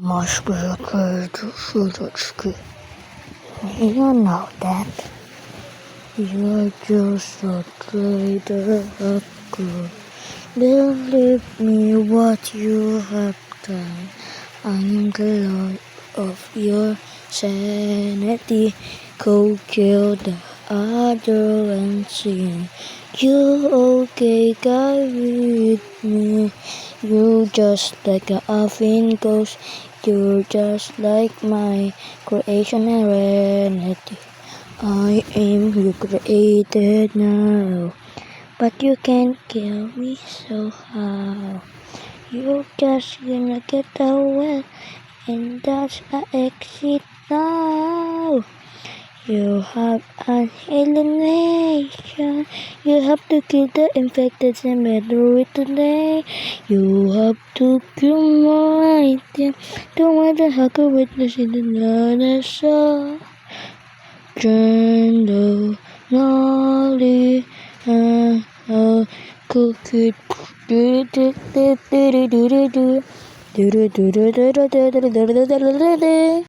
Muscular Sudoku. You know that. You're just a traitor of good. Believe me what you have done. I'm the lord of your sanity. Go kill the other and sin. You okay guy with me. You just like a oven ghost. You're just like my creation serenity. I am you created now, but you can't kill me, so how? You're just gonna get away, and that's a exit now. You have an alienation. You have to kill the infected cemetery today. You have to kill my team. Don't want the hacker witness in another show. Gender, Nolly, cookie, do do do do do do do do do do do do do do do do do do.